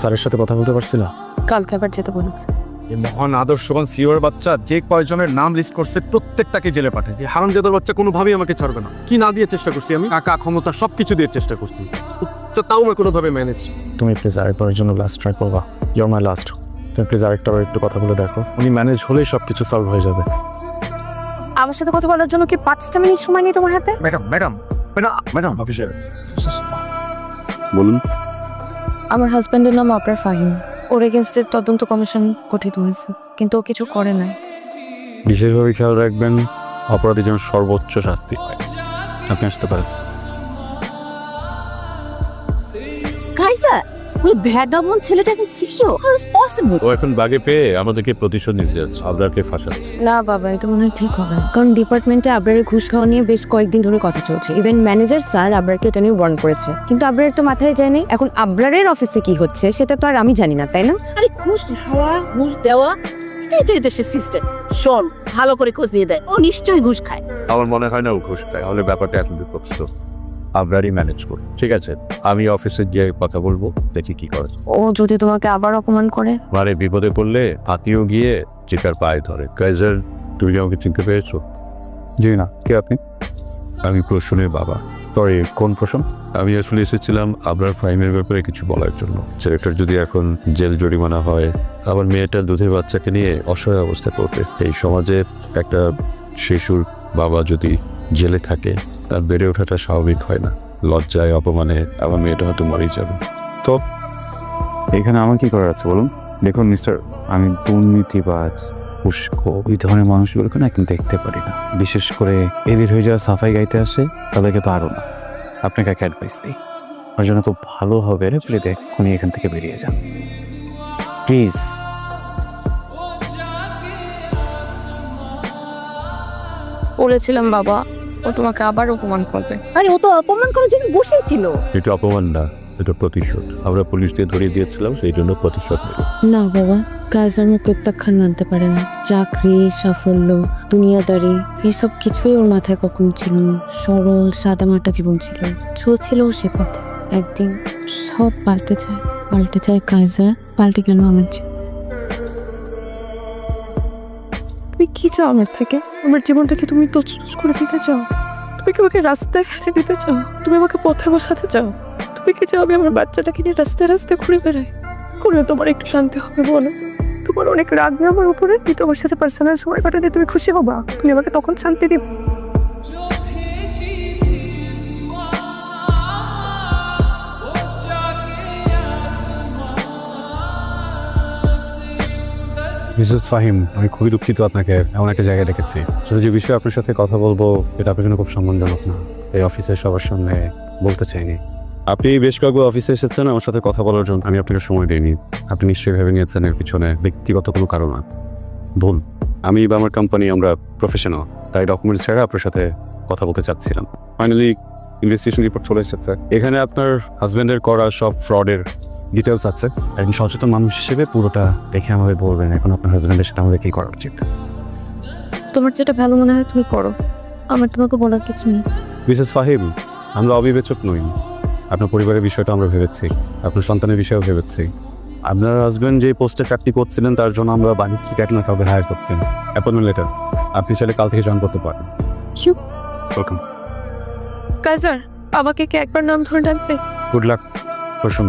স্যারের সাথে কথা বলতে পারছি না। কালকে আবার যেতে বলেছে। এই মহান আদর্শবান সিওর বাচ্চা যে কয়জনের নাম লিস্ট করছে প্রত্যেকটাকে জেলে পাঠায়। যে হারামজাদার বাচ্চা কোনোভাবেই আমাকে ছাড়বে না। কি না দিয়ে চেষ্টা করছি আমি, টাকা ক্ষমতা সবকিছু দিয়ে চেষ্টা করছি, তাও আমি কোনোভাবে ম্যানেজ। তুমি প্লিজ আরেকবারের জন্য লাস্ট ট্রাই করবা। Your my last. তুমি প্লিজ আরেকটাবার একটু কথা বলে দেখো, উনি ম্যানেজ হলেই সব কিছু সলভ হয়ে যাবে। আমার সাথে কথা বলার জন্য কি 5টা মিনিট সময় নেই তোমার হাতে? ম্যাডাম ম্যাডাম ম্যাডাম অফিসার বলুন। আমার হাজব্যান্ডের নাম আবরার ফাহিম। ওর এগেনস্টে তদন্ত কমিশন গঠিত হয়েছে, কিন্তু ও কিছু করে নাই। বিশেষভাবে খেয়াল রাখবেন অপরাধী যেন সর্বোচ্চ শাস্তি পায়। আপনি আসতে পারেন। কাইসা, ওই ভ্যাডাবল ছেলেটাকে শিখো। How is possible? ও এখন বাগে পেয়ে আমাদেরকে প্রতিশোধ নিতে যাচ্ছে, আবরারকে ফাঁসাচ্ছে। না বাবা, এটা মনে হয় ঠিক হবে না। কারণ ডিপার্টমেন্টে আবরারের ঘুষ খাওয়া নিয়ে বেশ কয়েকদিন ধরে কথা চলছে। ইভেন ম্যানেজার স্যার আবরারকে এটা নিয়ে ওয়ার্ন করেছে, কিন্তু আবরারের তো মাথায় যায়নি। এখন আবরারের অফিসে কি হচ্ছে সেটা তো আর আমি জানি না, তাই না? আরে ঘুষ খাওয়া ঘুষ দেওয়া এটাই তো এদেশের সিস্টেম। শোন, ভালো করে খোঁজ নিয়ে দেয়, ও নিশ্চয়ই ঘুষ খায়। আমার মনে হয় না ও ঘুষ খায়, তাহলে ব্যাপারটা এখন বিপক্ত। আবরারই ম্যানেজ করুন, ঠিক আছে? আমি অফিসে গিয়ে কথা বলবো, দেখি কি করা যায়। ও যদি তোমাকে আবার অপমান করে? মানে বিপদে পড়লে আত্মীয় গিয়ে চিকার পায়ে ধরে। কাইজার, তুমি কি আমাকে চিনতে পেরেছো? জি না, কে আপনি? আমি প্রসূনের বাবা। সরি, কোন প্রশ্ন? আমি আসলে এসেছিলাম আবরার ফাহিমের ব্যাপারে কিছু বলার জন্য। ছেলেটার যদি এখন জেল জরিমানা হয়, আমার মেয়েটা দুধের বাচ্চাকে নিয়ে অসহায় অবস্থা করবে। এই সমাজে একটা শিশুর বাবা যদি জেলে থাকে, তার বেড়ে ওঠাটা স্বাভাবিক হয় না। লজ্জায় অপমানে আমার মেয়েটা হয়তো মরেই যাবে। তো এখানে আমার কি করার আছে বলুন? দেখুন মিস্টার, আমি দুর্নীতিবাজ উস্কো এই ধরনের মানুষগুলোকে না এখন দেখতে পারি না। বিশেষ করে এদের হয়ে যারা সাফাই গাইতে আসে তাদেরকে পারো না। আপনাকে একটা অ্যাডভাইস দিই, আমার জন্য খুব ভালো হবে রে, প্লিজ এক্ষুনি এখান থেকে বেরিয়ে যান প্লিজ। বলেছিলাম বাবা, ও তোমাকে আবার অপমান করবে। আরে ও তো অপমান করার জন্য বসেছিল। এটা অপমান না, এটা প্রতিশোধ। আমরা পুলিশ দিয়ে ধরিয়ে দিয়েছিলাম, সেই জন্য প্রতিশোধ নিল। না বাবা, কাজের মুখ প্রত্যাখ্যান মানতে পারে না। চাকরি, সাফল্য, দুনিয়াদারি এইসব কিছুই ওর মাথায় কখনো ছিল না। সরল সাদামাটা জীবন ছিল, চলছিল সে পথে। একদিন সব পাল্টে যায় কাইজার, পাল্টে গেল আমার জীবন। তুমি কি চাও আমার থেকে? আমার জীবনটাকে তুমি তছনছ করে দিতে চাও? তুমি কি আমাকে রাস্তায় ফেলে দিতে চাও? তুমি আমাকে পথে বসাতে চাও? তুমি কি চাও আমি আমার বাচ্চাটাকে নিয়ে রাস্তায় রাস্তায় ঘুরে বেড়াই? করে তোমার একটু শান্তি হবে বলো? তোমার অনেক রাগ না আমার উপরে? আমি তোমার সাথে পার্সোনাল সময় কাটালে তুমি খুশি হবা? তুমি আমাকে তখন শান্তি দিবে? মিসেস ফাহিম, আমি খুবই দুঃখিত আপনাকে এমন একটা জায়গায় রেখেছি। আসলে যে বিষয়ে আপনার সাথে কথা বলবো এটা আপনার জন্য খুব সম্মানজনক না, এই অফিসের সবার সামনে বলতে চাইনি। আপনি বেশ কয়েকবার অফিসে এসেছেন আমার সাথে কথা বলার জন্য, আমি আপনাকে সময় দিইনি। আপনি নিশ্চয়ই ভেবে নিয়েছেন এর পিছনে ব্যক্তিগত কোনো কারণ না। ভুল। আমি বা আমার কোম্পানি আমরা প্রফেশনাল, তাই ডকুমেন্টস ছাড়া আপনার সাথে কথা বলতে চাচ্ছিলাম। ফাইনালি ইনভেস্টিগেশন রিপোর্ট চলে এসেছে। এখানে আপনার হাজব্যান্ডের করা সব ফ্রডের ডিটেলস আছে। একজন সচেতন মানুষ হিসেবে পুরোটা দেখে আমাকে বলবেন এখন আপনার হাজব্যান্ডের সাথে আমাদের কী করা উচিত। তোমার যেটা ভালো মনে হয় তুমি করো, আমার তোমাকে বলার কিছু নেই। মিসেস ফাহিম, আমরা অবিবেচক নই। আপনার পরিবারের বিষয়টা আমরা ভেবেছি, আপনার সন্তানের বিষয়েও ভেবেছি। আপনার হাজব্যান্ড যে পোস্টে চাকরি করছিলেন তার জন্য আমরা বাড়ির থেকে আপনার কাউকে হায়ার করছি। অ্যাপয়েন্টমেন্ট লেটার আপনি চাইলে কাল থেকে জয়েন করতে পারেন। ওয়েলকাম। কাইজার, আমাকে কি একবার নাম ধরে ডাকবে? Good luck. বসুন।